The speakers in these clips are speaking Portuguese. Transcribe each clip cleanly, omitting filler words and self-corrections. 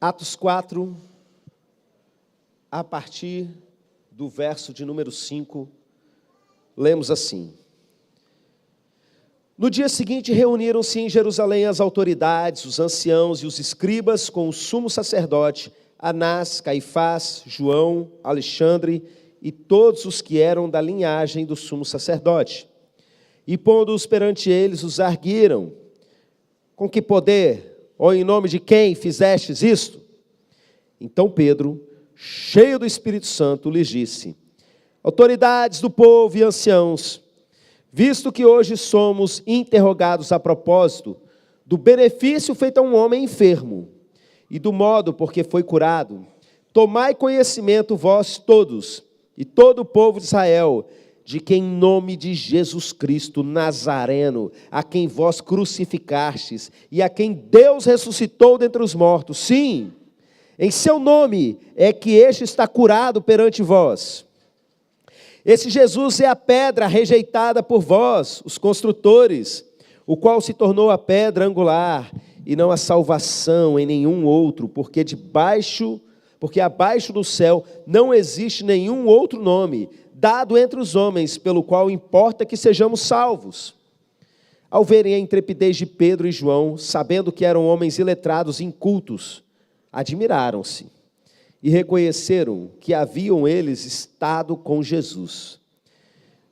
Atos 4, a partir do verso de número 5, lemos assim. No dia seguinte reuniram-se em Jerusalém as autoridades, os anciãos e os escribas com o sumo sacerdote, Anás, Caifás, João, Alexandre e todos os que eram da linhagem do sumo sacerdote. E pondo-os perante eles, os arguiram. Com que poder, ou em nome de quem fizestes isto? Então Pedro, cheio do Espírito Santo, lhes disse: autoridades do povo e anciãos, visto que hoje somos interrogados a propósito do benefício feito a um homem enfermo e do modo por que foi curado, tomai conhecimento vós todos e todo o povo de Israel, de que em nome de Jesus Cristo Nazareno, a quem vós crucificastes e a quem Deus ressuscitou dentre os mortos, sim, em seu nome é que este está curado perante vós. Esse Jesus é a pedra rejeitada por vós, os construtores, o qual se tornou a pedra angular, e não a salvação em nenhum outro, porque abaixo do céu não existe nenhum outro nome dado entre os homens, pelo qual importa que sejamos salvos. Ao verem a intrepidez de Pedro e João, sabendo que eram homens iletrados e incultos, admiraram-se e reconheceram que haviam eles estado com Jesus.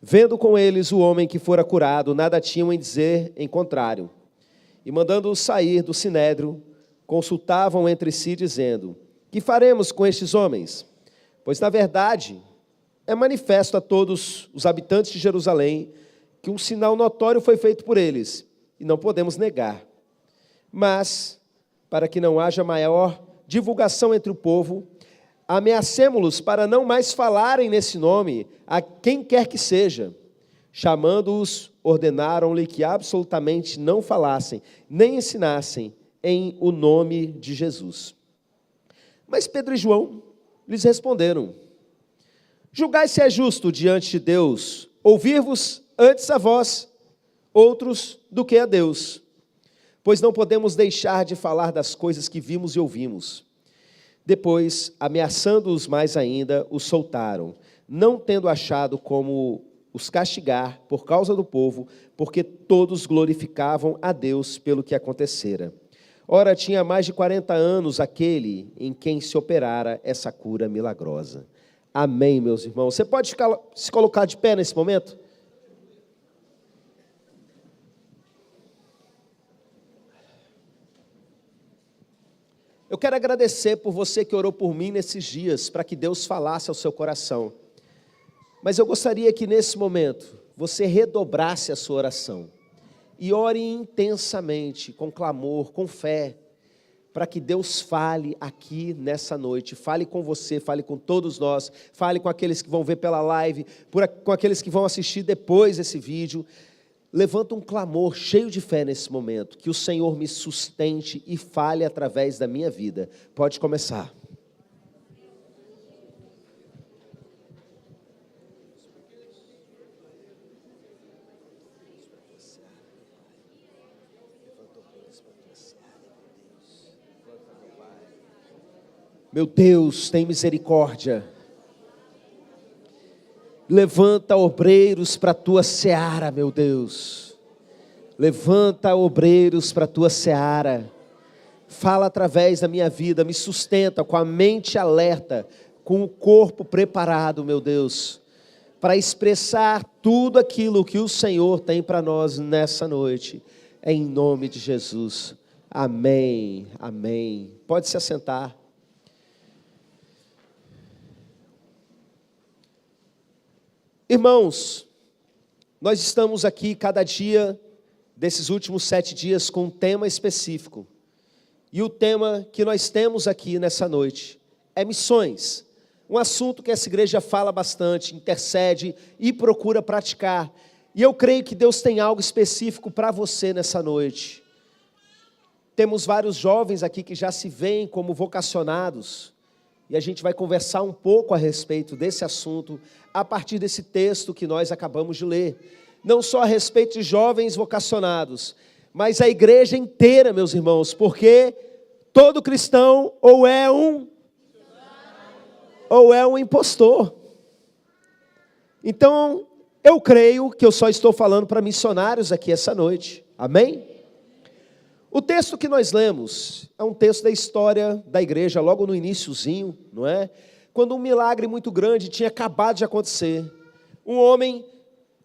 Vendo com eles o homem que fora curado, nada tinham em dizer em contrário. E mandando-os sair do sinédrio, consultavam entre si, dizendo: que faremos com estes homens? Pois, na verdade, é manifesto a todos os habitantes de Jerusalém que um sinal notório foi feito por eles, e não podemos negar. Mas, para que não haja maior divulgação entre o povo, ameacemo-los para não mais falarem nesse nome a quem quer que seja. Chamando-os, ordenaram-lhe que absolutamente não falassem, nem ensinassem em o nome de Jesus. Mas Pedro e João lhes responderam: julgai se é justo diante de Deus ouvir-vos antes a vós, outros do que a Deus, pois não podemos deixar de falar das coisas que vimos e ouvimos. Depois, ameaçando-os mais ainda, os soltaram, não tendo achado como os castigar por causa do povo, porque todos glorificavam a Deus pelo que acontecera. Ora, tinha mais de 40 anos aquele em quem se operara essa cura milagrosa. Amém, meus irmãos. Você pode se colocar de pé nesse momento? Eu quero agradecer por você que orou por mim nesses dias, para que Deus falasse ao seu coração. Mas eu gostaria que nesse momento você redobrasse a sua oração e ore intensamente, com clamor, com fé, para que Deus fale aqui nessa noite, fale com você, fale com todos nós, fale com aqueles que vão ver pela live, com aqueles que vão assistir depois esse vídeo. Levanta um clamor cheio de fé nesse momento, que o Senhor me sustente e fale através da minha vida. Pode começar. Meu Deus, tem misericórdia. Levanta obreiros para a tua seara, meu Deus. Levanta obreiros para a tua seara. Fala através da minha vida, me sustenta com a mente alerta, com o corpo preparado, meu Deus, para expressar tudo aquilo que o Senhor tem para nós nessa noite. Em nome de Jesus. Amém, amém. Pode se assentar. Irmãos, nós estamos aqui cada dia desses últimos 7 dias com um tema específico. E o tema que nós temos aqui nessa noite é missões. Um assunto que essa igreja fala bastante, intercede e procura praticar. E eu creio que Deus tem algo específico para você nessa noite. Temos vários jovens aqui que já se veem como vocacionados. E a gente vai conversar um pouco a respeito desse assunto a partir desse texto que nós acabamos de ler. Não só a respeito de jovens vocacionados, mas a igreja inteira, meus irmãos, porque Todo cristão ou é um impostor. Então, eu creio que eu só estou falando para missionários aqui essa noite. Amém? O texto que nós lemos é um texto da história da igreja, logo no iniciozinho, não é? Quando um milagre muito grande tinha acabado de acontecer. Um homem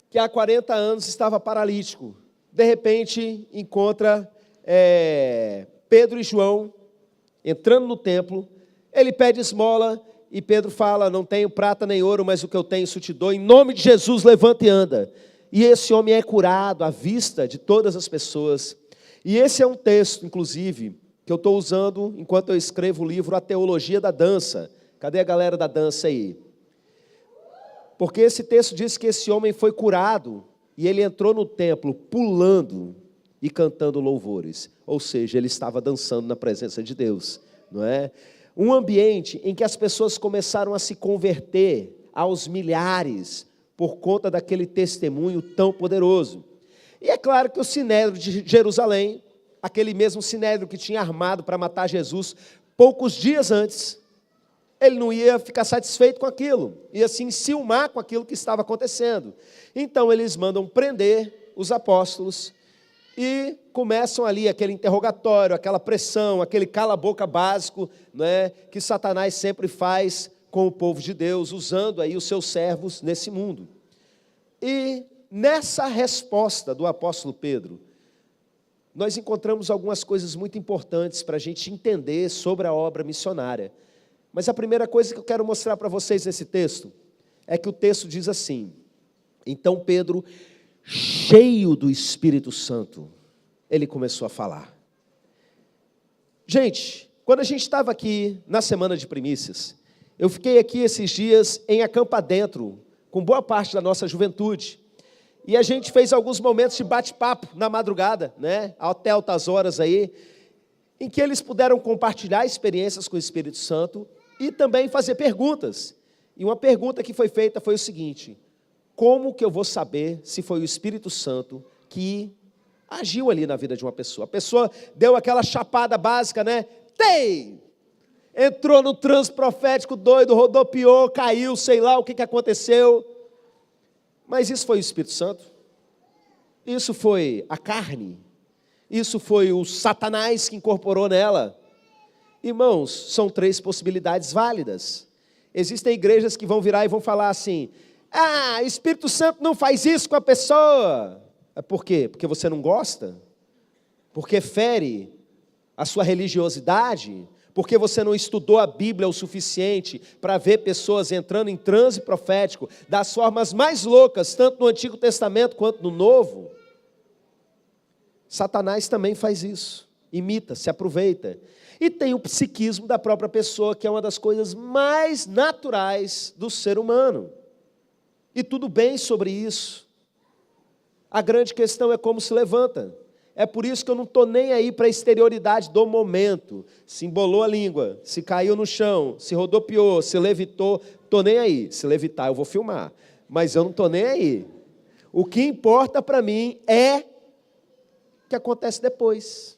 que há 40 anos estava paralítico, de repente encontra Pedro e João entrando no templo. Ele pede esmola e Pedro fala: não tenho prata nem ouro, mas o que eu tenho isso te dou, em nome de Jesus levanta e anda. E esse homem é curado à vista de todas as pessoas. E esse é um texto, inclusive, que eu estou usando enquanto eu escrevo o livro A Teologia da Dança. Cadê a galera da dança aí? Porque esse texto diz que esse homem foi curado e ele entrou no templo pulando e cantando louvores. Ou seja, ele estava dançando na presença de Deus, não é? Um ambiente em que as pessoas começaram a se converter aos milhares por conta daquele testemunho tão poderoso. E é claro que o Sinédrio de Jerusalém, aquele mesmo Sinédrio que tinha armado para matar Jesus poucos dias antes, ele não ia ficar satisfeito com aquilo, ia se enciumar com aquilo que estava acontecendo. Então eles mandam prender os apóstolos e começam ali aquele interrogatório, aquela pressão, aquele cala-boca básico, né, que Satanás sempre faz com o povo de Deus, usando aí os seus servos nesse mundo. E nessa resposta do apóstolo Pedro, nós encontramos algumas coisas muito importantes para a gente entender sobre a obra missionária. Mas a primeira coisa que eu quero mostrar para vocês nesse texto, é que o texto diz assim: então Pedro, cheio do Espírito Santo, ele começou a falar. Gente, quando a gente estava aqui na semana de primícias, eu fiquei aqui esses dias em Acampa Dentro, com boa parte da nossa juventude, e a gente fez alguns momentos de bate-papo na madrugada, né, até altas horas aí, em que eles puderam compartilhar experiências com o Espírito Santo e também fazer perguntas. E uma pergunta que foi feita foi o seguinte: como que eu vou saber se foi o Espírito Santo que agiu ali na vida de uma pessoa? A pessoa deu aquela chapada básica, né? Tei! Entrou no transe profético doido, rodopiou, caiu, sei lá o que aconteceu. Mas isso foi o Espírito Santo? Isso foi a carne? Isso foi o Satanás que incorporou nela? Irmãos, são 3 possibilidades válidas. Existem igrejas que vão virar e vão falar assim: ah, Espírito Santo não faz isso com a pessoa. Por quê? Porque você não gosta? Porque fere a sua religiosidade? Porque você não estudou a Bíblia o suficiente para ver pessoas entrando em transe profético das formas mais loucas, tanto no Antigo Testamento quanto no Novo? Satanás também faz isso, imita, se aproveita. E tem o psiquismo da própria pessoa, que é uma das coisas mais naturais do ser humano. E tudo bem sobre isso. A grande questão é como se levanta. É por isso que eu não estou nem aí para a exterioridade do momento. Se embolou a língua, se caiu no chão, se rodopiou, se levitou, estou nem aí. Se levitar eu vou filmar, mas eu não estou nem aí. O que importa para mim é o que acontece depois.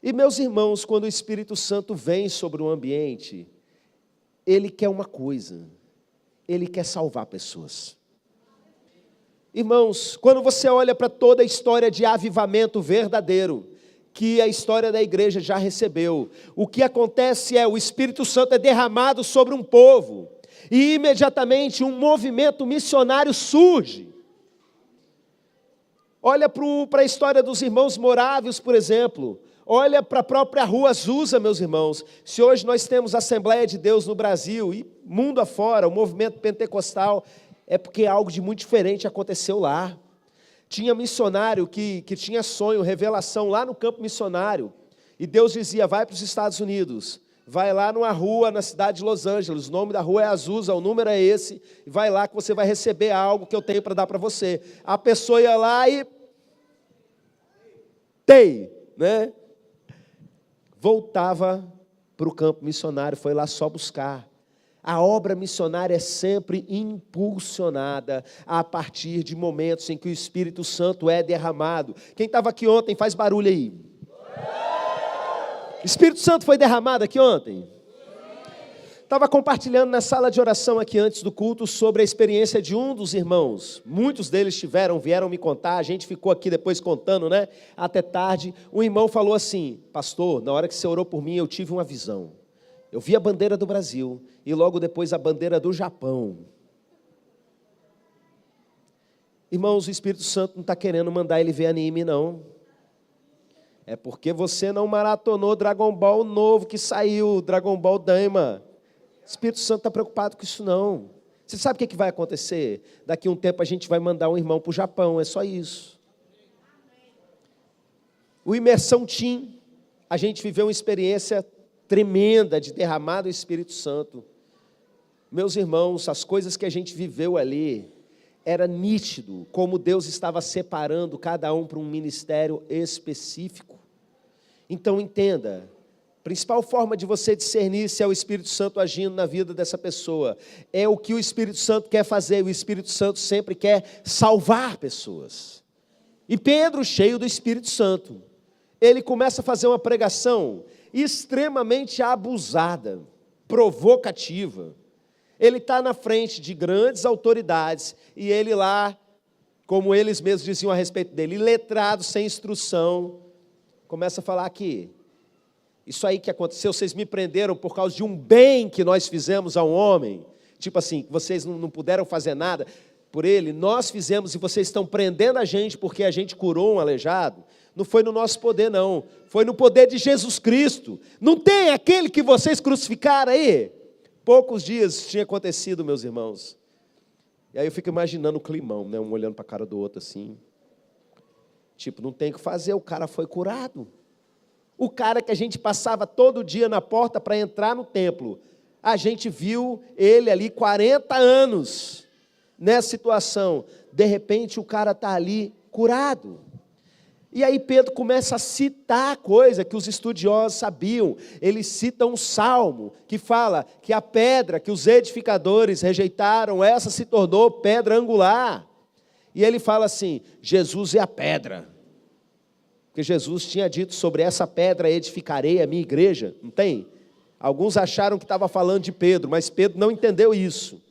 E meus irmãos, quando o Espírito Santo vem sobre o ambiente, ele quer uma coisa: ele quer salvar pessoas. Irmãos, quando você olha para toda a história de avivamento verdadeiro, que a história da igreja já recebeu, o que acontece é, o Espírito Santo é derramado sobre um povo, e imediatamente um movimento missionário surge. Olha para a história dos irmãos morávios, por exemplo. Olha para a própria Rua Azusa, meus irmãos. Se hoje nós temos Assembleia de Deus no Brasil e mundo afora, o movimento pentecostal, é porque algo de muito diferente aconteceu lá. Tinha missionário que tinha sonho, revelação lá no campo missionário. E Deus dizia: vai para os Estados Unidos, vai lá numa rua na cidade de Los Angeles, o nome da rua é Azusa, o número é esse, e vai lá que você vai receber algo que eu tenho para dar para você. A pessoa ia lá e... né? Voltava para o campo missionário, foi lá só buscar. A obra missionária é sempre impulsionada a partir de momentos em que o Espírito Santo é derramado. Quem estava aqui ontem, faz barulho aí. O Espírito Santo foi derramado aqui ontem. Estava compartilhando na sala de oração aqui antes do culto sobre a experiência de um dos irmãos. Muitos deles vieram me contar, a gente ficou aqui depois contando, né? Até tarde. Um irmão falou assim: pastor, na hora que você orou por mim, eu tive uma visão. Eu vi a bandeira do Brasil e logo depois a bandeira do Japão. Irmãos, o Espírito Santo não está querendo mandar ele ver anime, não. É porque você não maratonou Dragon Ball novo que saiu, Dragon Ball Daima. O Espírito Santo está preocupado com isso não. Você sabe o que vai acontecer? Daqui a um tempo a gente vai mandar um irmão para o Japão, é só isso. O Imersão Team, a gente viveu uma experiência tremenda de derramado do Espírito Santo. Meus irmãos, as coisas que a gente viveu ali, era nítido como Deus estava separando cada um para um ministério específico. Então entenda, a principal forma de você discernir se é o Espírito Santo agindo na vida dessa pessoa, é o que o Espírito Santo quer fazer. O Espírito Santo sempre quer salvar pessoas. E Pedro, cheio do Espírito Santo, ele começa a fazer uma pregação extremamente abusada, provocativa. Ele está na frente de grandes autoridades, e ele lá, como eles mesmos diziam a respeito dele, letrado, sem instrução, começa a falar aqui: isso aí que aconteceu, vocês me prenderam por causa de um bem que nós fizemos a um homem, tipo assim, vocês não puderam fazer nada por ele, nós fizemos e vocês estão prendendo a gente porque a gente curou um aleijado. Não foi no nosso poder não, foi no poder de Jesus Cristo. Não tem aquele que vocês crucificaram aí? Poucos dias tinha acontecido, meus irmãos. E aí eu fico imaginando o climão, né? Um olhando para a cara do outro assim. Tipo, não tem o que fazer, o cara foi curado. O cara que a gente passava todo dia na porta para entrar no templo, a gente viu ele ali 40 anos nessa situação. De repente o cara está ali curado. E aí Pedro começa a citar a coisa que os estudiosos sabiam. Ele cita um salmo que fala que a pedra que os edificadores rejeitaram, essa se tornou pedra angular. E ele fala assim: Jesus é a pedra. Porque Jesus tinha dito: sobre essa pedra edificarei a minha igreja. Não tem? Alguns acharam que estava falando de Pedro, mas Pedro não entendeu isso.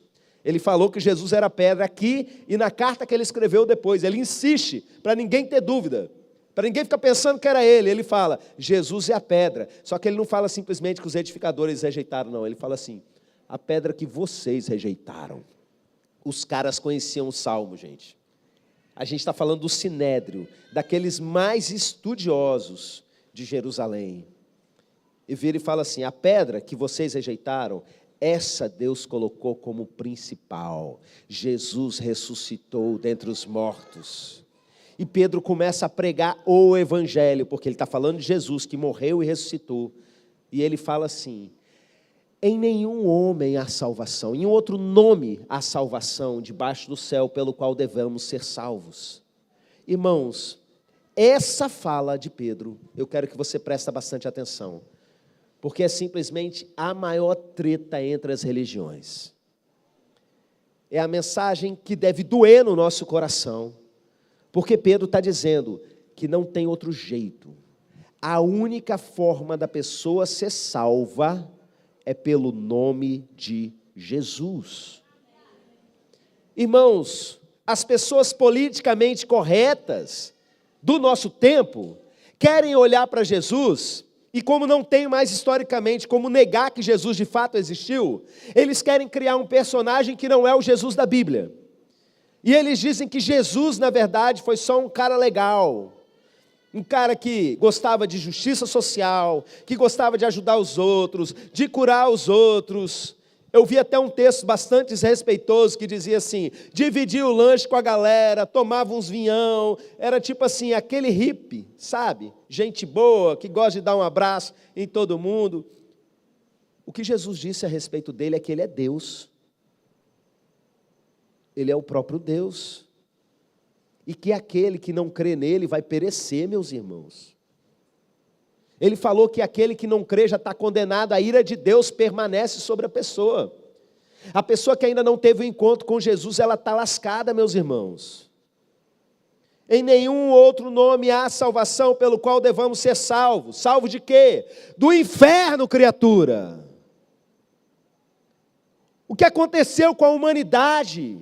Ele falou que Jesus era a pedra aqui e na carta que ele escreveu depois. Ele insiste para ninguém ter dúvida. Para ninguém ficar pensando que era ele. Ele fala: Jesus é a pedra. Só que ele não fala simplesmente que os edificadores rejeitaram, não. Ele fala assim: a pedra que vocês rejeitaram. Os caras conheciam o salmo, gente. A gente está falando do Sinédrio, daqueles mais estudiosos de Jerusalém. E vira e fala assim: a pedra que vocês rejeitaram, essa Deus colocou como principal. Jesus ressuscitou dentre os mortos. E Pedro começa a pregar o evangelho, porque ele está falando de Jesus que morreu e ressuscitou. E ele fala assim: em nenhum homem há salvação, em outro nome há salvação debaixo do céu pelo qual devemos ser salvos. Irmãos, essa fala de Pedro, eu quero que você preste bastante atenção, porque é simplesmente a maior treta entre as religiões. É a mensagem que deve doer no nosso coração. Porque Pedro está dizendo que não tem outro jeito. A única forma da pessoa ser salva é pelo nome de Jesus. Irmãos, as pessoas politicamente corretas do nosso tempo querem olhar para Jesus e, como não tem mais historicamente como negar que Jesus de fato existiu, eles querem criar um personagem que não é o Jesus da Bíblia. E eles dizem que Jesus, na verdade, foi só um cara legal, um cara que gostava de justiça social, que gostava de ajudar os outros, de curar os outros. Eu vi até um texto bastante desrespeitoso que dizia assim: dividia o lanche com a galera, tomava uns vinhão, era tipo assim, aquele hippie, sabe? Gente boa, que gosta de dar um abraço em todo mundo. O que Jesus disse a respeito dele é que ele é Deus. Ele é o próprio Deus. E que aquele que não crê nele vai perecer, meus irmãos. Ele falou que aquele que não crê já está condenado, a ira de Deus permanece sobre a pessoa. A pessoa que ainda não teve o encontro com Jesus, ela está lascada, meus irmãos. Em nenhum outro nome há salvação pelo qual devamos ser salvos. Salvo de quê? Do inferno, criatura. O que aconteceu com a humanidade?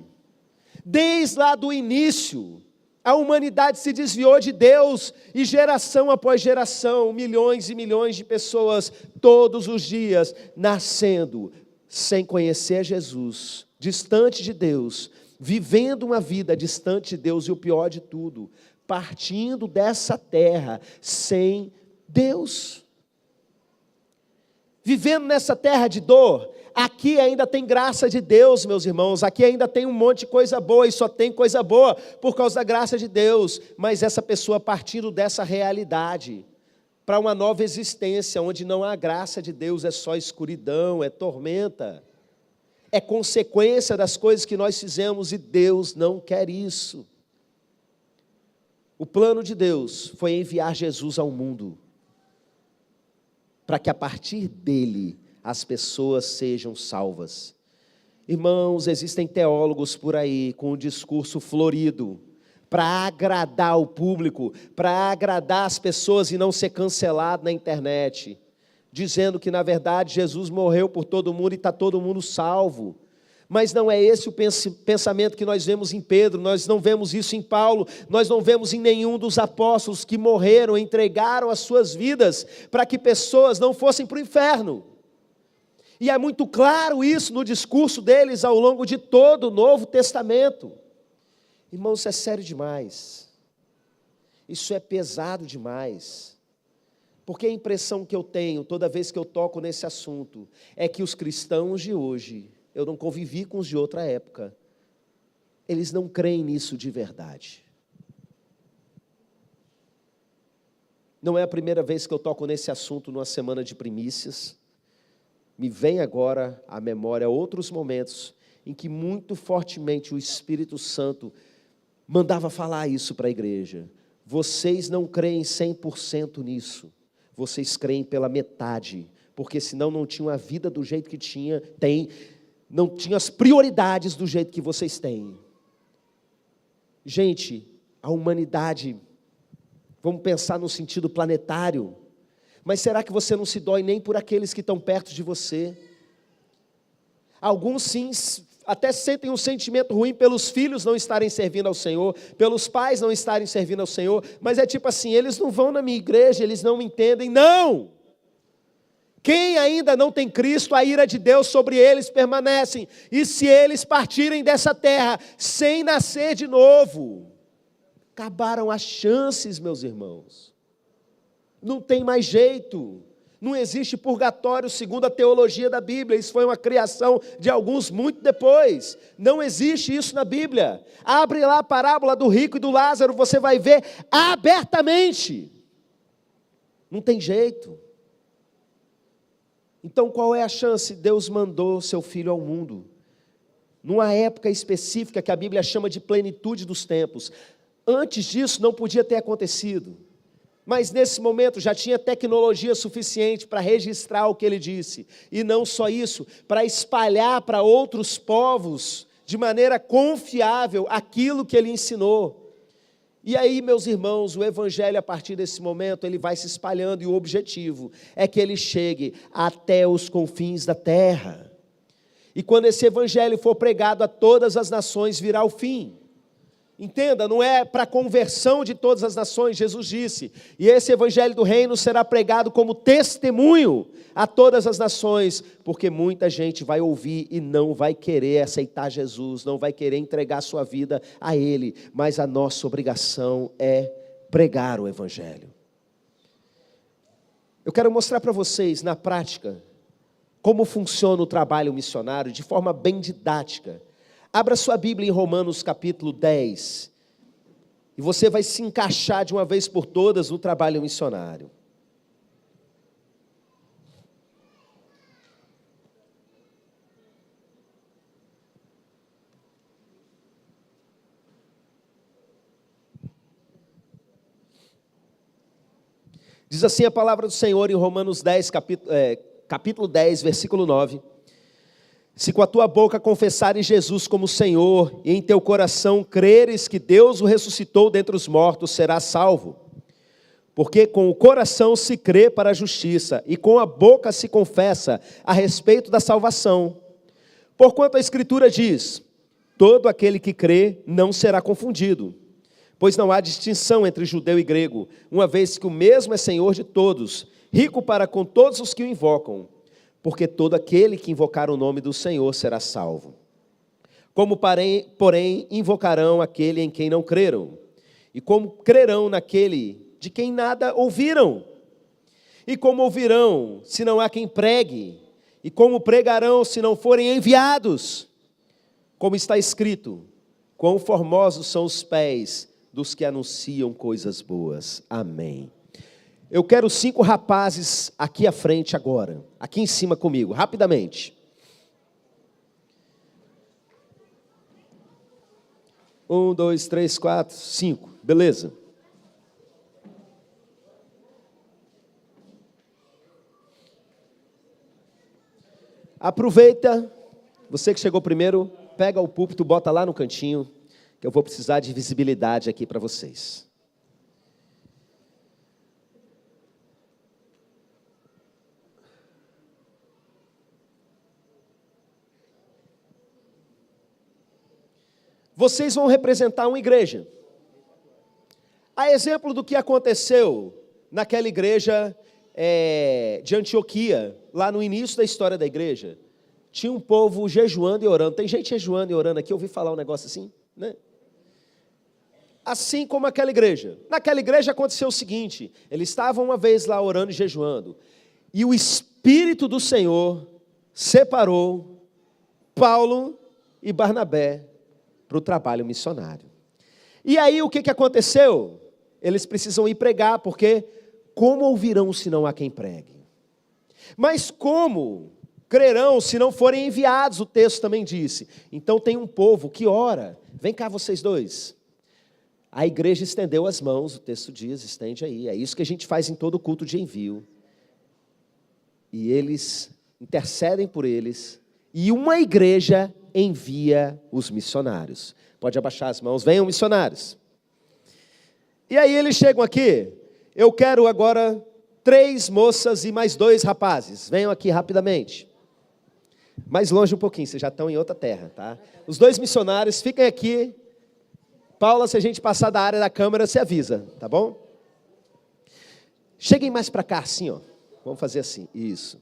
Desde lá do início, a humanidade se desviou de Deus e geração após geração, milhões e milhões de pessoas, todos os dias, nascendo sem conhecer Jesus, distante de Deus, vivendo uma vida distante de Deus e o pior de tudo, partindo dessa terra sem Deus. Vivendo nessa terra de dor, aqui ainda tem graça de Deus, meus irmãos, aqui ainda tem um monte de coisa boa, e só tem coisa boa por causa da graça de Deus, mas essa pessoa partindo dessa realidade, para uma nova existência, onde não há graça de Deus, é só escuridão, é tormenta, é consequência das coisas que nós fizemos, e Deus não quer isso. O plano de Deus foi enviar Jesus ao mundo, para que a partir dele, as pessoas sejam salvas. Irmãos, existem teólogos por aí com um discurso florido, para agradar o público, para agradar as pessoas e não ser cancelado na internet, dizendo que na verdade Jesus morreu por todo mundo e está todo mundo salvo. Mas não é esse o pensamento que nós vemos em Pedro, nós não vemos isso em Paulo, nós não vemos em nenhum dos apóstolos que morreram, entregaram as suas vidas para que pessoas não fossem para o inferno. E é muito claro isso no discurso deles ao longo de todo o Novo Testamento. Irmãos, isso é sério demais, isso é pesado demais, porque a impressão que eu tenho toda vez que eu toco nesse assunto é que os cristãos de hoje, eu não convivi com os de outra época, eles não creem nisso de verdade. Não é a primeira vez que eu toco nesse assunto numa semana de primícias. Me vem agora à memória outros momentos em que muito fortemente o Espírito Santo mandava falar isso para a igreja. Vocês não creem 100% nisso, vocês creem pela metade, porque senão não tinham a vida do jeito que não tinham as prioridades do jeito que vocês têm. Gente, a humanidade, vamos pensar no sentido planetário, mas será que você não se dói nem por aqueles que estão perto de você? Alguns sim, até sentem um sentimento ruim pelos filhos não estarem servindo ao Senhor, pelos pais não estarem servindo ao Senhor, mas é tipo assim, eles não vão na minha igreja, eles não me entendem. Não! Quem ainda não tem Cristo, a ira de Deus sobre eles permanece, e se eles partirem dessa terra sem nascer de novo, acabaram as chances, meus irmãos. Não tem mais jeito. Não existe purgatório segundo a teologia da Bíblia. Isso foi uma criação de alguns muito depois. Não existe isso na Bíblia. Abre lá a parábola do rico e do Lázaro, você vai ver abertamente. Não tem jeito. Então qual é a chance? Deus mandou seu Filho ao mundo, numa época específica que a Bíblia chama de plenitude dos tempos. Antes disso não podia ter acontecido. Mas nesse momento já tinha tecnologia suficiente para registrar o que ele disse. E não só isso, para espalhar para outros povos, de maneira confiável, aquilo que ele ensinou. E aí, meus irmãos, o Evangelho a partir desse momento, ele vai se espalhando. E o objetivo é que ele chegue até os confins da terra. E quando esse Evangelho for pregado a todas as nações, virá o fim. Entenda, não é para a conversão de todas as nações, Jesus disse, e esse evangelho do reino será pregado como testemunho a todas as nações, porque muita gente vai ouvir e não vai querer aceitar Jesus, não vai querer entregar sua vida a Ele, mas a nossa obrigação é pregar o evangelho. Eu quero mostrar para vocês, na prática, como funciona o trabalho missionário, de forma bem didática. Abra sua Bíblia em Romanos capítulo 10, e você vai se encaixar de uma vez por todas no trabalho missionário. Diz assim a palavra do Senhor em Romanos 10, capítulo 10, versículo 9. Se com a tua boca confessares Jesus como Senhor, e em teu coração creres que Deus o ressuscitou dentre os mortos, serás salvo. Porque com o coração se crê para a justiça, e com a boca se confessa a respeito da salvação. Porquanto a Escritura diz: todo aquele que crê não será confundido, pois não há distinção entre judeu e grego, uma vez que o mesmo é Senhor de todos, rico para com todos os que o invocam. Porque todo aquele que invocar o nome do Senhor será salvo. Como porém invocarão aquele em quem não creram? E como crerão naquele de quem nada ouviram? E como ouvirão, se não há quem pregue? E como pregarão, se não forem enviados? Como está escrito: quão formosos são os pés dos que anunciam coisas boas. Amém. Eu quero 5 rapazes aqui à frente agora, aqui em cima comigo, rapidamente. 1, 2, 3, 4, 5, beleza. Aproveita, você que chegou primeiro, pega o púlpito, bota lá no cantinho, que eu vou precisar de visibilidade aqui para vocês. Vocês vão representar uma igreja. A exemplo do que aconteceu naquela igreja de Antioquia, lá no início da história da igreja, tinha um povo jejuando e orando. Tem gente jejuando e orando aqui, eu ouvi falar um negócio assim, né? Assim como aquela igreja. Naquela igreja aconteceu o seguinte: eles estavam uma vez lá orando e jejuando, e o Espírito do Senhor separou Paulo e Barnabé para o trabalho missionário. E aí o que aconteceu? Eles precisam ir pregar, porque como ouvirão se não há quem pregue? Mas como crerão se não forem enviados? O texto também disse. Então tem um povo que ora. Vem cá vocês dois. A igreja estendeu as mãos, o texto diz, estende aí. É isso que a gente faz em todo culto de envio. E eles intercedem por eles, e uma igreja envia os missionários. Pode abaixar as mãos, venham missionários. E aí eles chegam aqui. Eu quero agora 3 moças e mais 2 rapazes. Venham aqui rapidamente. Mais longe um pouquinho, vocês já estão em outra terra, tá? Os 2 missionários, fiquem aqui. Paula, se a gente passar da área da câmera, você avisa, tá bom? Cheguem mais para cá, assim, ó. Vamos fazer assim, isso.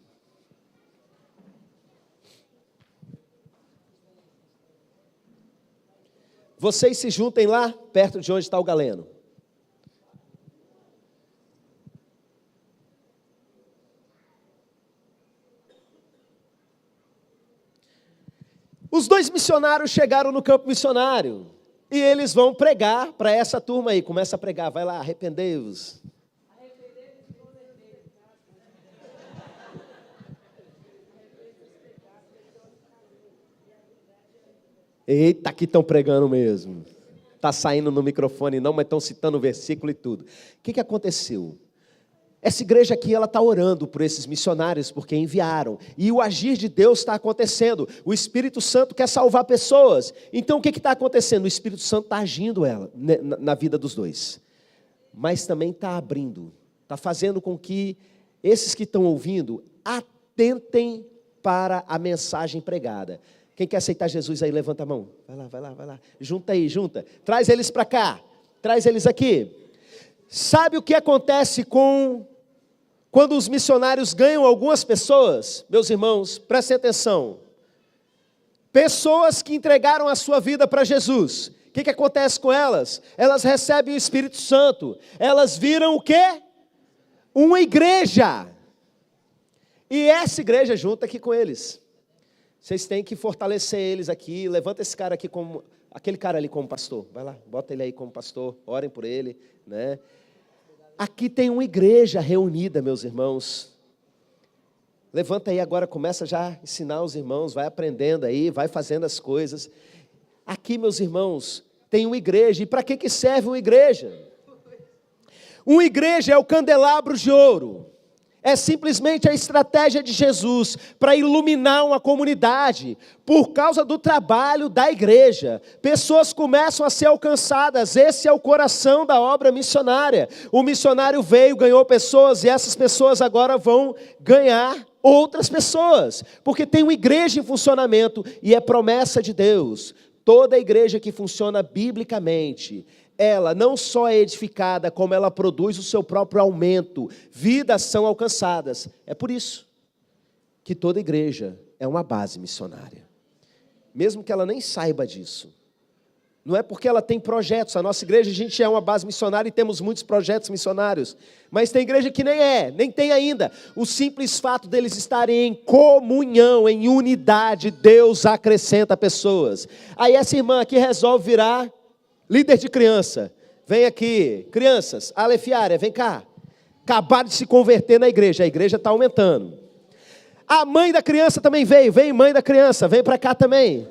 Vocês se juntem lá, perto de onde está o Galeno. Os 2 missionários chegaram no campo missionário. E eles vão pregar para essa turma aí. Começa a pregar, vai lá, arrependei-vos. Eita, aqui estão pregando mesmo. Está saindo no microfone não, mas estão citando o versículo e tudo. O que aconteceu? Essa igreja aqui, ela está orando por esses missionários, porque enviaram. E o agir de Deus está acontecendo. O Espírito Santo quer salvar pessoas. Então, o que está acontecendo? O Espírito Santo está agindo na vida dos 2. Mas também está abrindo. Está fazendo com que esses que estão ouvindo atentem para a mensagem pregada. Quem quer aceitar Jesus aí, levanta a mão. Vai lá, vai lá, vai lá. Junta aí, junta. Traz eles para cá. Traz eles aqui. Sabe o que acontece quando os missionários ganham algumas pessoas? Meus irmãos, prestem atenção. Pessoas que entregaram a sua vida para Jesus. O que acontece com elas? Elas recebem o Espírito Santo. Elas viram o quê? Uma igreja. E essa igreja junta aqui com eles. Vocês têm que fortalecer eles aqui. Levanta esse cara aqui como... Aquele cara ali como pastor. Vai lá, bota ele aí como pastor. Orem por ele, né? Aqui tem uma igreja reunida, meus irmãos. Levanta aí agora, começa já a ensinar os irmãos, vai aprendendo aí, vai fazendo as coisas. Aqui, meus irmãos, tem uma igreja. E para que serve uma igreja? Uma igreja é o candelabro de ouro. É simplesmente a estratégia de Jesus para iluminar uma comunidade. Por causa do trabalho da igreja, pessoas começam a ser alcançadas. Esse é o coração da obra missionária. O missionário veio, ganhou pessoas, e essas pessoas agora vão ganhar outras pessoas. Porque tem uma igreja em funcionamento e é promessa de Deus. Toda igreja que funciona biblicamente, ela não só é edificada, como ela produz o seu próprio aumento. Vidas são alcançadas. É por isso que toda igreja é uma base missionária. Mesmo que ela nem saiba disso. Não é porque ela tem projetos. A nossa igreja, a gente é uma base missionária e temos muitos projetos missionários. Mas tem igreja que nem tem ainda. O simples fato deles estarem em comunhão, em unidade, Deus acrescenta pessoas. Aí essa irmã aqui resolve virar líder de criança. Vem aqui, crianças, alefiária, vem cá. Acabaram de se converter na igreja, a igreja está aumentando. A mãe da criança também veio, vem mãe da criança, vem para cá também.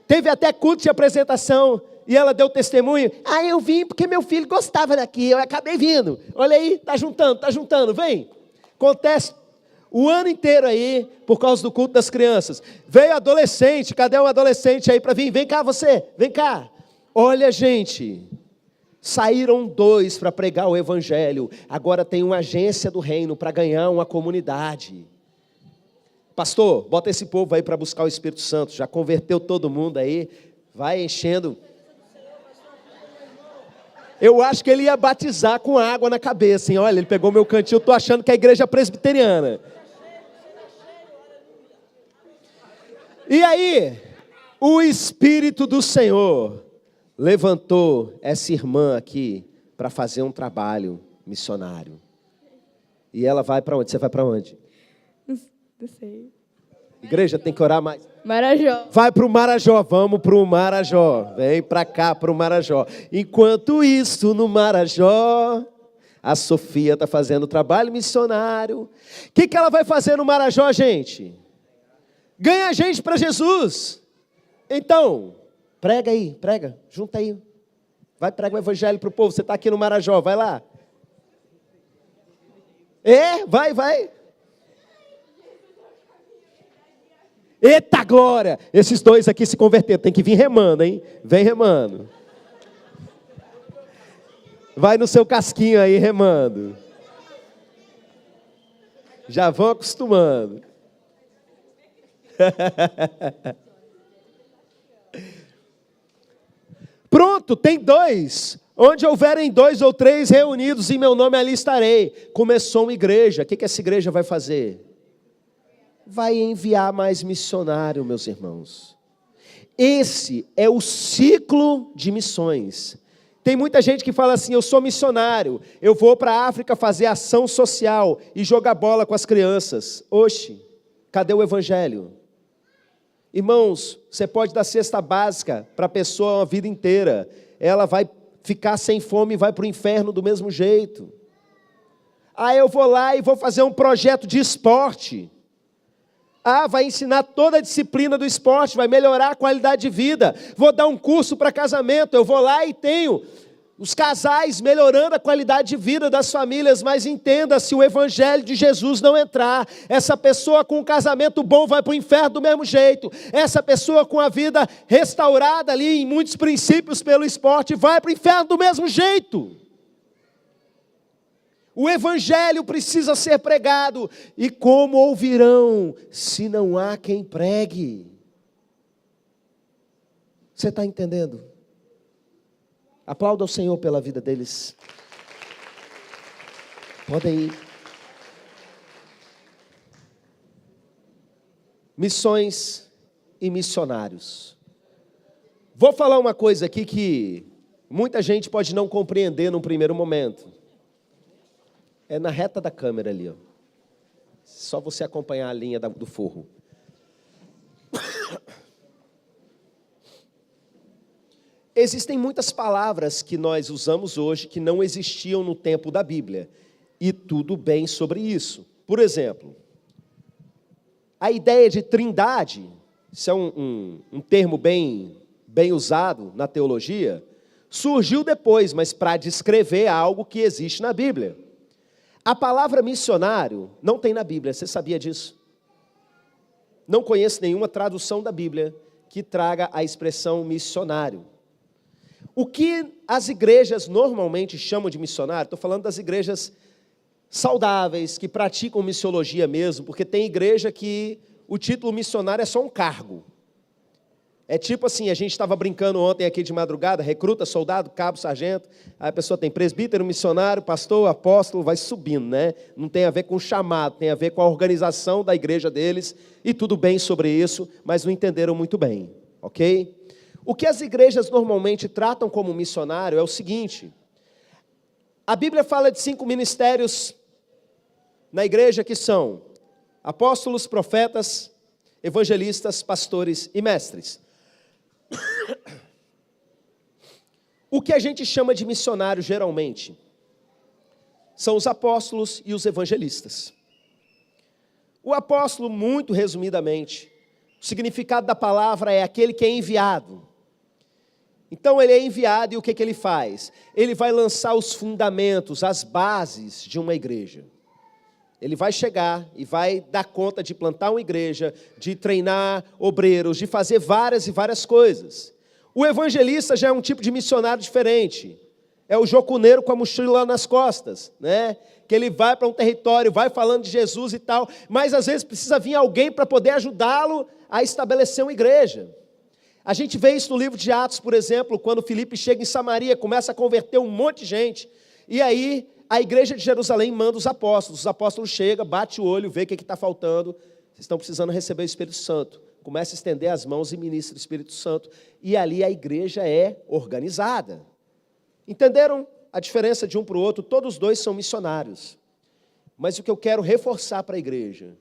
Teve até culto de apresentação, e ela deu testemunho. Eu vim porque meu filho gostava daqui, eu acabei vindo. Olha aí, tá juntando, vem. Acontece o ano inteiro aí, por causa do culto das crianças. Veio adolescente, cadê um adolescente aí para vir? Vem cá você, vem cá. Olha gente, saíram 2 para pregar o evangelho. Agora tem uma agência do reino para ganhar uma comunidade. Pastor, bota esse povo aí para buscar o Espírito Santo. Já converteu todo mundo aí, vai enchendo. Eu acho que ele ia batizar com água na cabeça, hein? Olha, ele pegou meu cantinho, eu estou achando que é a igreja presbiteriana. E aí, o Espírito do Senhor levantou essa irmã aqui para fazer um trabalho missionário. E ela vai para onde? Você vai para onde? Não sei. Igreja, tem que orar mais. Marajó. Vai para o Marajó, vamos para o Marajó. Vem para cá, para o Marajó. Enquanto isso, no Marajó, a Sofia está fazendo trabalho missionário. O que ela vai fazer no Marajó, gente? Ganha gente para Jesus. Então, prega aí, prega, junta aí. Vai pregar o evangelho para o povo. Você está aqui no Marajó, vai lá. Vai. Eita glória! Esses 2 aqui se converteram, tem que vir remando, hein? Vem remando. Vai no seu casquinho aí remando. Já vão acostumando. Pronto, tem 2. Onde houverem 2 ou 3 reunidos em meu nome, ali estarei. Começou uma igreja. O que essa igreja vai fazer? Vai enviar mais missionário, meus irmãos. Esse é o ciclo de missões. Tem muita gente que fala assim: eu sou missionário, eu vou para a África fazer ação social e jogar bola com as crianças. Oxe, cadê o evangelho? Irmãos, você pode dar cesta básica para a pessoa uma vida inteira. Ela vai ficar sem fome e vai para o inferno do mesmo jeito. Eu vou lá e vou fazer um projeto de esporte. Vai ensinar toda a disciplina do esporte, vai melhorar a qualidade de vida. Vou dar um curso para casamento, eu vou lá e tenho os casais melhorando a qualidade de vida das famílias. Mas entenda, se o evangelho de Jesus não entrar, essa pessoa com um casamento bom vai para o inferno do mesmo jeito. Essa pessoa com a vida restaurada ali em muitos princípios pelo esporte vai para o inferno do mesmo jeito. O evangelho precisa ser pregado. E como ouvirão, se não há quem pregue? Você está entendendo? Aplauda ao Senhor pela vida deles. Podem ir. Missões e missionários. Vou falar uma coisa aqui que muita gente pode não compreender num primeiro momento. É na reta da câmera ali, ó. Só você acompanhar a linha do forro. Existem muitas palavras que nós usamos hoje que não existiam no tempo da Bíblia. E tudo bem sobre isso. Por exemplo, a ideia de trindade, isso é um termo bem usado na teologia, surgiu depois, mas para descrever algo que existe na Bíblia. A palavra missionário não tem na Bíblia, você sabia disso? Não conheço nenhuma tradução da Bíblia que traga a expressão missionário. O que as igrejas normalmente chamam de missionário, estou falando das igrejas saudáveis, que praticam missiologia mesmo, porque tem igreja que o título missionário é só um cargo. É tipo assim, a gente estava brincando ontem aqui de madrugada, recruta, soldado, cabo, sargento, aí a pessoa tem presbítero, missionário, pastor, apóstolo, vai subindo, né? Não tem a ver com o chamado, tem a ver com a organização da igreja deles, e tudo bem sobre isso, mas não entenderam muito bem, ok? O que as igrejas normalmente tratam como missionário é o seguinte: a Bíblia fala de 5 ministérios na igreja que são apóstolos, profetas, evangelistas, pastores e mestres. O que a gente chama de missionário geralmente são os apóstolos e os evangelistas. O apóstolo, muito resumidamente, o significado da palavra é aquele que é enviado. Então ele é enviado e o que ele faz? Ele vai lançar os fundamentos, as bases de uma igreja. Ele vai chegar e vai dar conta de plantar uma igreja, de treinar obreiros, de fazer várias e várias coisas. O evangelista já é um tipo de missionário diferente. É o jocuneiro com a mochila nas costas, né? Que ele vai para um território, vai falando de Jesus e tal, mas às vezes precisa vir alguém para poder ajudá-lo a estabelecer uma igreja. A gente vê isso no livro de Atos, por exemplo, quando Filipe chega em Samaria, começa a converter um monte de gente, e aí a igreja de Jerusalém manda os apóstolos chegam, bate o olho, vê o que está faltando, vocês estão precisando receber o Espírito Santo, começa a estender as mãos e ministra o Espírito Santo, e ali a igreja é organizada. Entenderam a diferença de um para o outro? Todos dois são missionários, mas o que eu quero reforçar para a igreja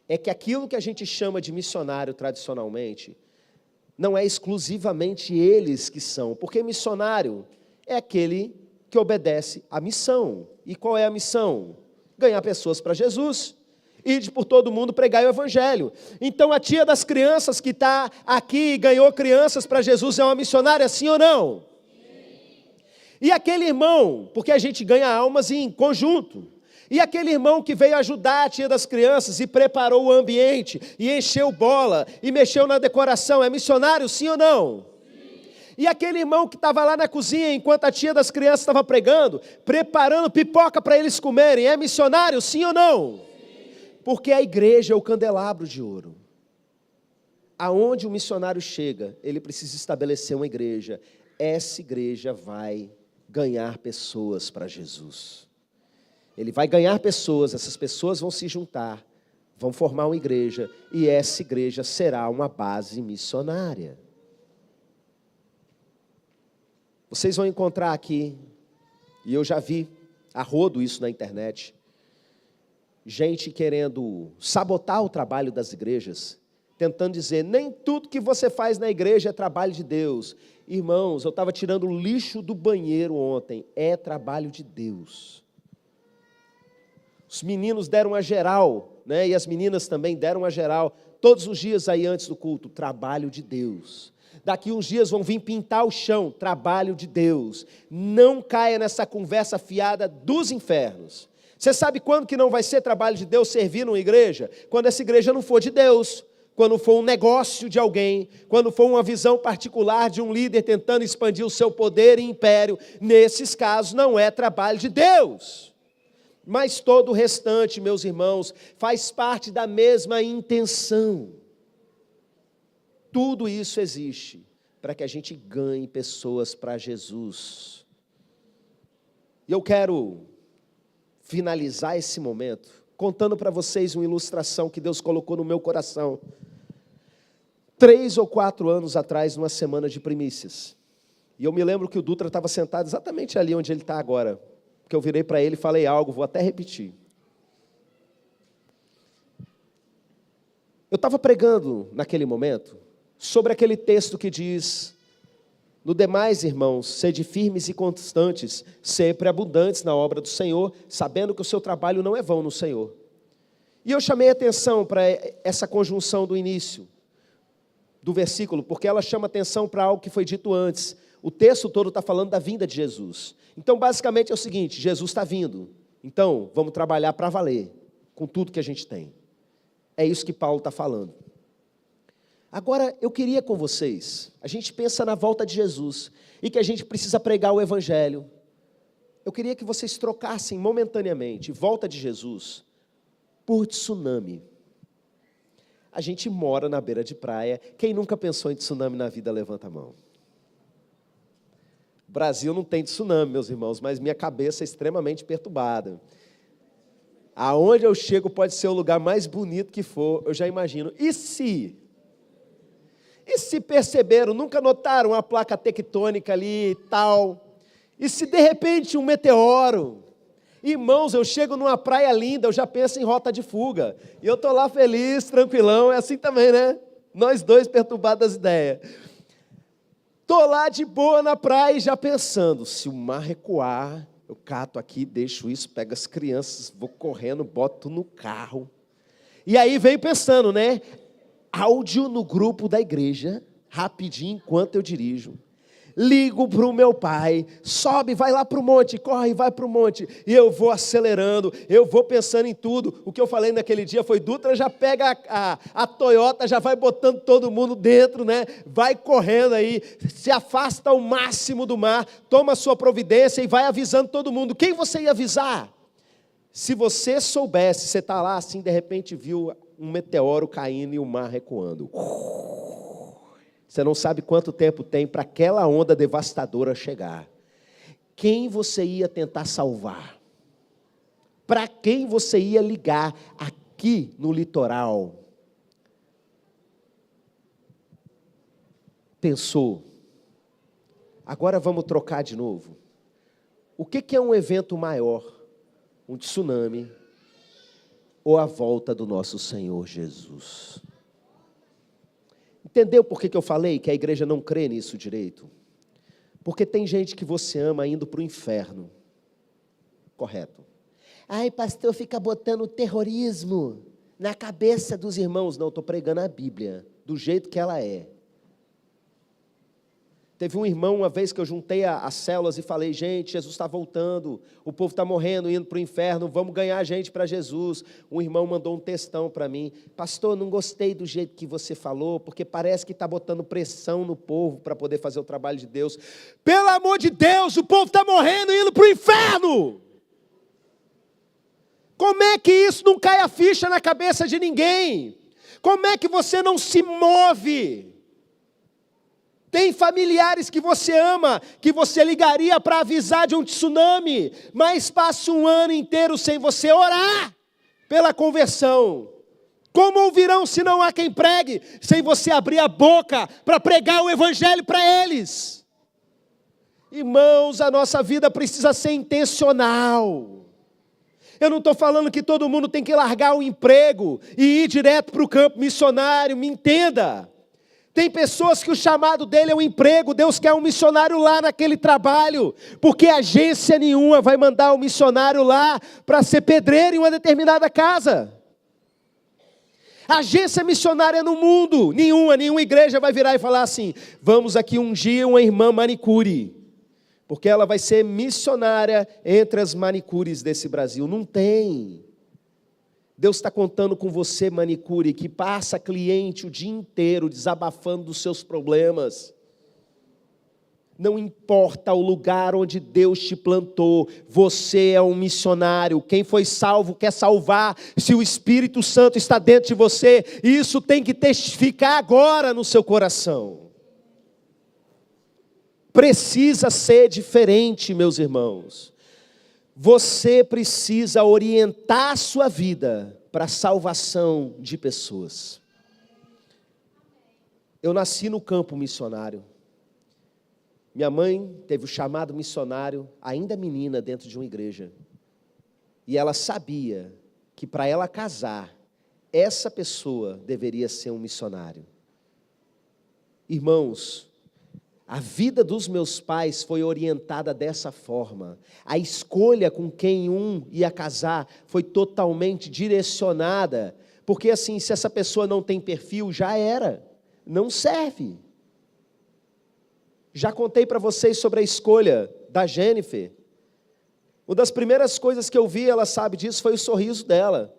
é que aquilo que a gente chama de missionário tradicionalmente, não é exclusivamente eles que são, porque missionário é aquele que obedece à missão. E qual é a missão? Ganhar pessoas para Jesus. Ide por todo mundo pregar o evangelho. Então a tia das crianças que está aqui e ganhou crianças para Jesus é uma missionária, sim ou não? Sim. E aquele irmão, porque a gente ganha almas em conjunto. E aquele irmão que veio ajudar a tia das crianças e preparou o ambiente, e encheu bola, e mexeu na decoração, é missionário, sim ou não? Sim. E aquele irmão que estava lá na cozinha, enquanto a tia das crianças estava pregando, preparando pipoca para eles comerem, é missionário, sim ou não? Sim. Porque a igreja é o candelabro de ouro. Aonde o missionário chega, ele precisa estabelecer uma igreja. Essa igreja vai ganhar pessoas para Jesus. Ele vai ganhar pessoas, essas pessoas vão se juntar, vão formar uma igreja, e essa igreja será uma base missionária. Vocês vão encontrar aqui, e eu já vi a rodo isso na internet, gente querendo sabotar o trabalho das igrejas, tentando dizer, nem tudo que você faz na igreja é trabalho de Deus. Irmãos, eu estava tirando o lixo do banheiro ontem, é trabalho de Deus. Os meninos deram a geral, né? E as meninas também deram a geral, todos os dias aí antes do culto, trabalho de Deus. Daqui uns dias vão vir pintar o chão, trabalho de Deus. Não caia nessa conversa fiada dos infernos. Você sabe quando que não vai ser trabalho de Deus servir numa igreja? Quando essa igreja não for de Deus, quando for um negócio de alguém, quando for uma visão particular de um líder tentando expandir o seu poder e império, nesses casos não é trabalho de Deus. Mas todo o restante, meus irmãos, faz parte da mesma intenção. Tudo isso existe para que a gente ganhe pessoas para Jesus. E eu quero finalizar esse momento contando para vocês uma ilustração que Deus colocou no meu coração. 3 ou 4 anos atrás, numa semana de primícias. E eu me lembro que o Dutra estava sentado exatamente ali onde ele está agora. Porque eu virei para ele e falei algo, vou até repetir. Eu estava pregando naquele momento sobre aquele texto que diz: no demais, irmãos, sede firmes e constantes, sempre abundantes na obra do Senhor, sabendo que o seu trabalho não é vão no Senhor. E eu chamei a atenção para essa conjunção do início do versículo, porque ela chama atenção para algo que foi dito antes. O texto todo está falando da vinda de Jesus. Então, basicamente é o seguinte, Jesus está vindo. Então, vamos trabalhar para valer, com tudo que a gente tem. É isso que Paulo está falando. Agora, eu queria com vocês, a gente pensa na volta de Jesus, e que a gente precisa pregar o Evangelho. Eu queria que vocês trocassem momentaneamente volta de Jesus por tsunami. A gente mora na beira de praia. Quem nunca pensou em tsunami na vida, levanta a mão. O Brasil não tem tsunami, meus irmãos, mas minha cabeça é extremamente perturbada. Aonde eu chego pode ser o lugar mais bonito que for, eu já imagino. E se perceberam, nunca notaram a placa tectônica ali e tal? E se de repente um meteoro? Irmãos, eu chego numa praia linda, eu já penso em rota de fuga. E eu estou lá feliz, tranquilão, é assim também, né? Nós dois perturbados das ideias. Estou lá de boa na praia já pensando, se o mar recuar, eu cato aqui, deixo isso, pego as crianças, vou correndo, boto no carro. E aí vem pensando, né? Áudio no grupo da igreja, rapidinho, enquanto eu dirijo. Ligo para o meu pai, sobe, vai lá para o monte, corre, vai para o monte. E eu vou acelerando, eu vou pensando em tudo. O que eu falei naquele dia foi, Dutra já pega a Toyota, já vai botando todo mundo dentro, né? Vai correndo aí, se afasta ao máximo do mar, toma a sua providência e vai avisando todo mundo. Quem você ia avisar? Se você soubesse, você está lá assim, de repente viu um meteoro caindo e o mar recuando. Você não sabe quanto tempo tem para aquela onda devastadora chegar. Quem você ia tentar salvar? Para quem você ia ligar aqui no litoral? Pensou? Agora vamos trocar de novo. O que é um evento maior? Um tsunami ou a volta do nosso Senhor Jesus? Entendeu por que eu falei que a igreja não crê nisso direito? Porque tem gente que você ama indo para o inferno. Correto. Ai, pastor, fica botando terrorismo na cabeça dos irmãos. Não, estou pregando a Bíblia, do jeito que ela é. Teve um irmão, uma vez que eu juntei as células e falei, gente, Jesus está voltando, o povo está morrendo, indo para o inferno, vamos ganhar gente para Jesus. Um irmão mandou um textão para mim, pastor, não gostei do jeito que você falou, porque parece que está botando pressão no povo para poder fazer o trabalho de Deus. Pelo amor de Deus, o povo está morrendo, indo para o inferno. Como é que isso não cai a ficha na cabeça de ninguém? Como é que você não se move? Tem familiares que você ama, que você ligaria para avisar de um tsunami, mas passa um ano inteiro sem você orar pela conversão. Como ouvirão se não há quem pregue, sem você abrir a boca para pregar o evangelho para eles? Irmãos, a nossa vida precisa ser intencional. Eu não estou falando que todo mundo tem que largar o emprego e ir direto para o campo missionário, me entenda. Tem pessoas que o chamado dele é o emprego, Deus quer um missionário lá naquele trabalho, porque agência nenhuma vai mandar um missionário lá para ser pedreiro em uma determinada casa. Agência missionária no mundo, nenhuma igreja vai virar e falar assim, vamos aqui ungir uma irmã manicure, porque ela vai ser missionária entre as manicures desse Brasil. Não tem. Deus está contando com você, manicure, que passa cliente o dia inteiro desabafando dos seus problemas. Não importa o lugar onde Deus te plantou, você é um missionário. Quem foi salvo quer salvar. Se o Espírito Santo está dentro de você, isso tem que testificar agora no seu coração. Precisa ser diferente, meus irmãos. Você precisa orientar a sua vida para a salvação de pessoas. Eu nasci no campo missionário. Minha mãe teve o chamado missionário, ainda menina, dentro de uma igreja. E ela sabia que para ela casar, essa pessoa deveria ser um missionário. Irmãos, a vida dos meus pais foi orientada dessa forma. A escolha com quem um ia casar foi totalmente direcionada. Porque assim, se essa pessoa não tem perfil, já era. Não serve. Já contei para vocês sobre a escolha da Jennifer. Uma das primeiras coisas que eu vi, ela sabe disso, foi o sorriso dela.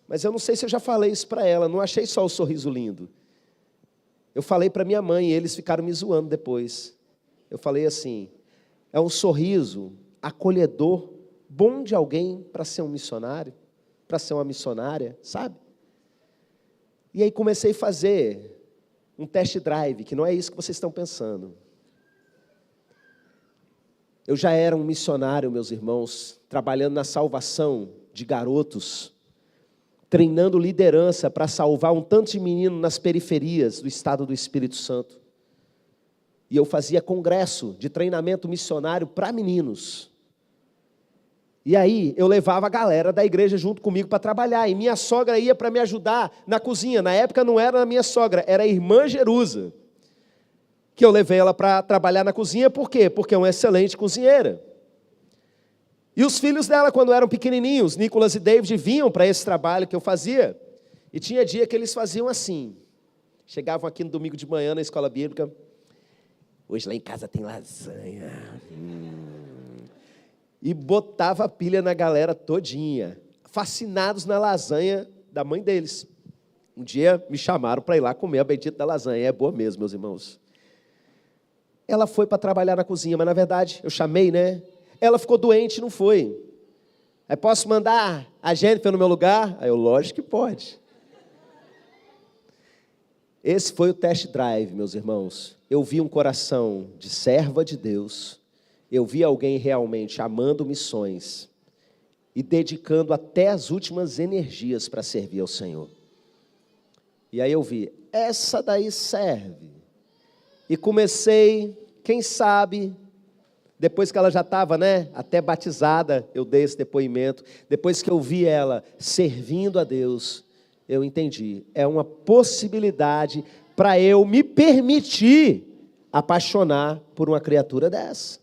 Mas eu não sei se eu já falei isso para ela, não achei só o sorriso lindo. Eu falei para minha mãe e eles ficaram me zoando depois. Eu falei assim, é um sorriso acolhedor, bom de alguém para ser um missionário, para ser uma missionária, sabe? E aí comecei a fazer um test drive, que não é isso que vocês estão pensando. Eu já era um missionário, meus irmãos, trabalhando na salvação de garotos, treinando liderança para salvar um tanto de menino nas periferias do estado do Espírito Santo. E eu fazia congresso de treinamento missionário para meninos. E aí eu levava a galera da igreja junto comigo para trabalhar. E minha sogra ia para me ajudar na cozinha. Na época não era a minha sogra, era a irmã Jerusa. Que eu levei ela para trabalhar na cozinha. Por quê? Porque é uma excelente cozinheira. E os filhos dela, quando eram pequenininhos, Nicolas e David, vinham para esse trabalho que eu fazia. E tinha dia que eles faziam assim. Chegavam aqui no domingo de manhã na escola bíblica. Hoje lá em casa tem lasanha. E botava a pilha na galera todinha. Fascinados na lasanha da mãe deles. Um dia me chamaram para ir lá comer a bendita da lasanha. É boa mesmo, meus irmãos. Ela foi para trabalhar na cozinha, mas na verdade, eu chamei, né? Ela ficou doente, não foi. Aí posso mandar a Jennifer no meu lugar? Aí eu, lógico que pode. Esse foi o test drive, meus irmãos. Eu vi um coração de serva de Deus. Eu vi alguém realmente amando missões e dedicando até as últimas energias para servir ao Senhor. E aí eu vi, essa daí serve. E comecei, quem sabe, depois que ela já estava, até batizada, eu dei esse depoimento. Depois que eu vi ela servindo a Deus, eu entendi. É uma possibilidade para eu me permitir apaixonar por uma criatura dessa.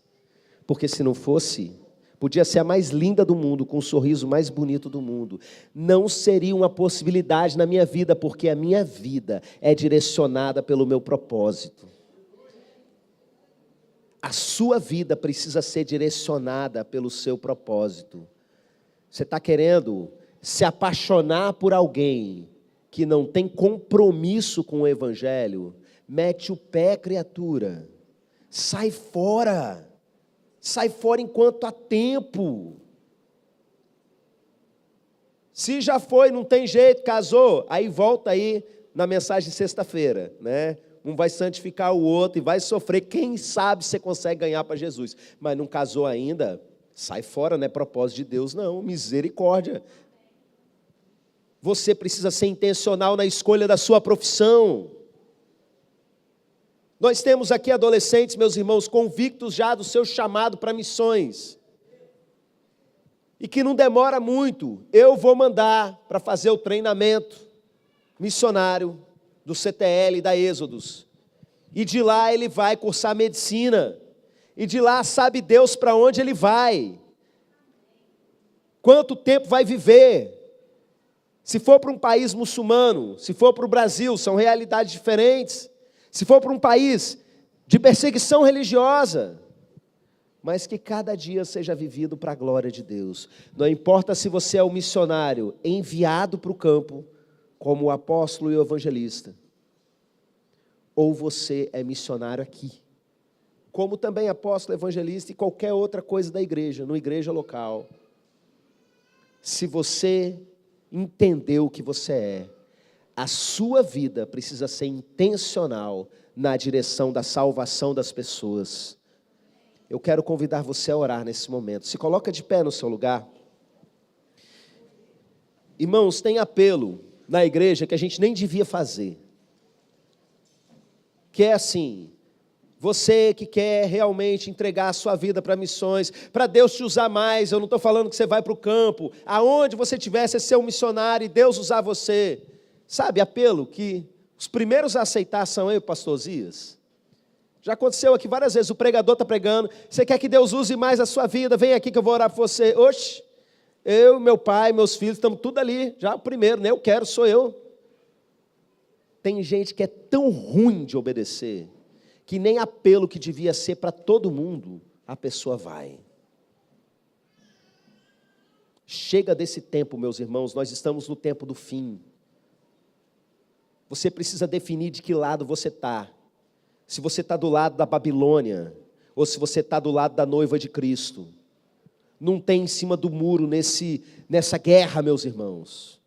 Porque se não fosse, podia ser a mais linda do mundo, com o sorriso mais bonito do mundo. Não seria uma possibilidade na minha vida, porque a minha vida é direcionada pelo meu propósito. A sua vida precisa ser direcionada pelo seu propósito. Você está querendo se apaixonar por alguém que não tem compromisso com o Evangelho? Mete o pé, criatura. Sai fora. Sai fora enquanto há tempo. Se já foi, não tem jeito, casou, aí volta aí na mensagem de sexta-feira, Um vai santificar o outro e vai sofrer. Quem sabe você consegue ganhar para Jesus. Mas não casou ainda, sai fora, não é propósito de Deus, não. Misericórdia. Você precisa ser intencional na escolha da sua profissão. Nós temos aqui adolescentes, meus irmãos, convictos já do seu chamado para missões. E que não demora muito, eu vou mandar para fazer o treinamento missionário do CTL e da Êxodos. E de lá ele vai cursar medicina. E de lá sabe Deus para onde ele vai. Quanto tempo vai viver. Se for para um país muçulmano, se for para o Brasil, são realidades diferentes. Se for para um país de perseguição religiosa, mas que cada dia seja vivido para a glória de Deus. Não importa se você é um missionário enviado para o campo, como o apóstolo e o evangelista, ou você é missionário aqui, como também apóstolo, evangelista e qualquer outra coisa da igreja, numa igreja local. Se você entendeu o que você é, a sua vida precisa ser intencional na direção da salvação das pessoas. Eu quero convidar você a orar nesse momento. Se coloca de pé no seu lugar. Irmãos, tem apelo na igreja que a gente nem devia fazer. Que é assim, você que quer realmente entregar a sua vida para missões, para Deus te usar mais, eu não estou falando que você vai para o campo, aonde você estiver, você ser um missionário e Deus usar você. Sabe, apelo que os primeiros a aceitar são eu, pastor Zias. Já aconteceu aqui várias vezes, o pregador está pregando, você quer que Deus use mais a sua vida, vem aqui que eu vou orar por você. Oxe, eu, meu pai, meus filhos, estamos tudo ali, já o primeiro, nem eu quero, sou eu. Tem gente que é tão ruim de obedecer, que nem apelo que devia ser para todo mundo, a pessoa vai. Chega desse tempo, meus irmãos, nós estamos no tempo do fim. Você precisa definir de que lado você está. Se você está do lado da Babilônia, ou se você está do lado da noiva de Cristo. Não tem em cima do muro nessa guerra, meus irmãos.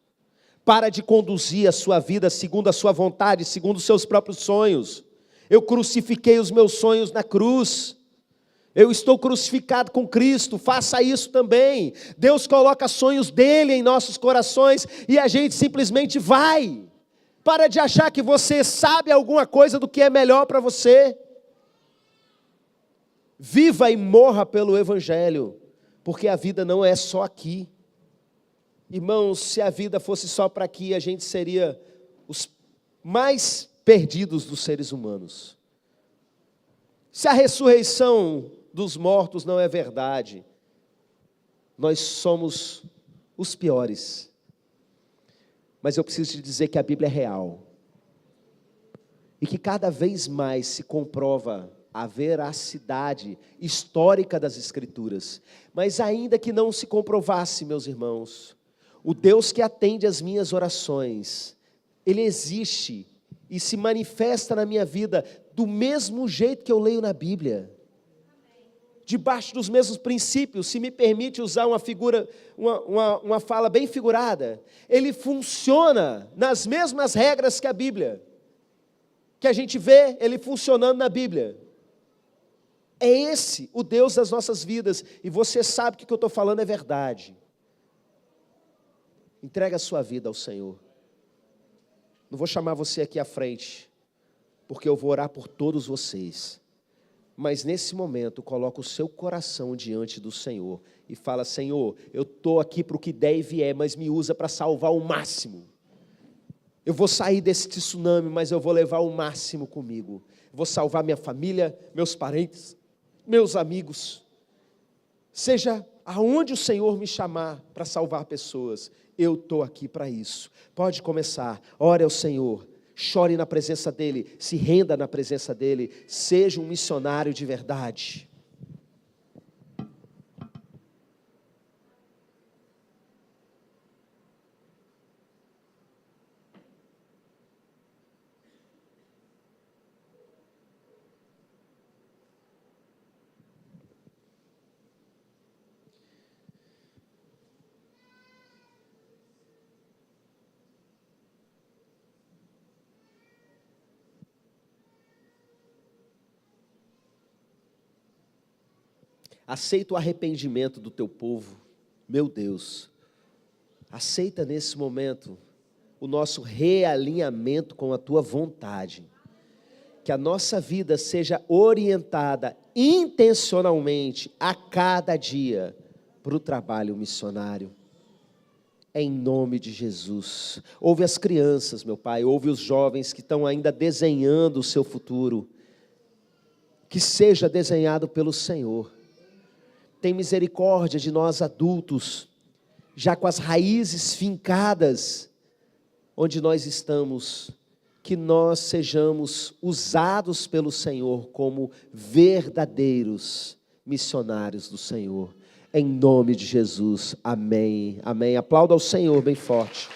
Para de conduzir a sua vida segundo a sua vontade, segundo os seus próprios sonhos. Eu crucifiquei os meus sonhos na cruz. Eu estou crucificado com Cristo, faça isso também. Deus coloca sonhos dele em nossos corações e a gente simplesmente vai. Para de achar que você sabe alguma coisa do que é melhor para você. Viva e morra pelo Evangelho, porque a vida não é só aqui. Irmãos, se a vida fosse só para aqui, a gente seria os mais perdidos dos seres humanos. Se a ressurreição dos mortos não é verdade, nós somos os piores. Mas eu preciso te dizer que a Bíblia é real. E que cada vez mais se comprova a veracidade histórica das Escrituras. Mas ainda que não se comprovasse, meus irmãos, o Deus que atende às minhas orações, Ele existe e se manifesta na minha vida do mesmo jeito que eu leio na Bíblia. Debaixo dos mesmos princípios, se me permite usar uma figura, uma fala bem figurada, ele funciona nas mesmas regras que a Bíblia, que a gente vê ele funcionando na Bíblia. É esse o Deus das nossas vidas, e você sabe que o que eu estou falando é verdade. Entrega a sua vida ao Senhor. Não vou chamar você aqui à frente, porque eu vou orar por todos vocês. Mas nesse momento, coloca o seu coração diante do Senhor e fala: Senhor, eu estou aqui para o que der e vier, mas me usa para salvar o máximo. Eu vou sair desse tsunami, mas eu vou levar o máximo comigo. Vou salvar minha família, meus parentes, meus amigos. Seja aonde o Senhor me chamar para salvar pessoas, eu estou aqui para isso. Pode começar, ore ao Senhor. Chore na presença dEle, se renda na presença dEle, seja um missionário de verdade. Aceita o arrependimento do teu povo, meu Deus. Aceita nesse momento o nosso realinhamento com a tua vontade. Que a nossa vida seja orientada intencionalmente a cada dia para o trabalho missionário. Em nome de Jesus. Ouve as crianças, meu Pai, ouve os jovens que estão ainda desenhando o seu futuro. Que seja desenhado pelo Senhor. Tem misericórdia de nós adultos, já com as raízes fincadas, onde nós estamos, que nós sejamos usados pelo Senhor como verdadeiros missionários do Senhor. Em nome de Jesus, amém, amém. Aplauda ao Senhor bem forte.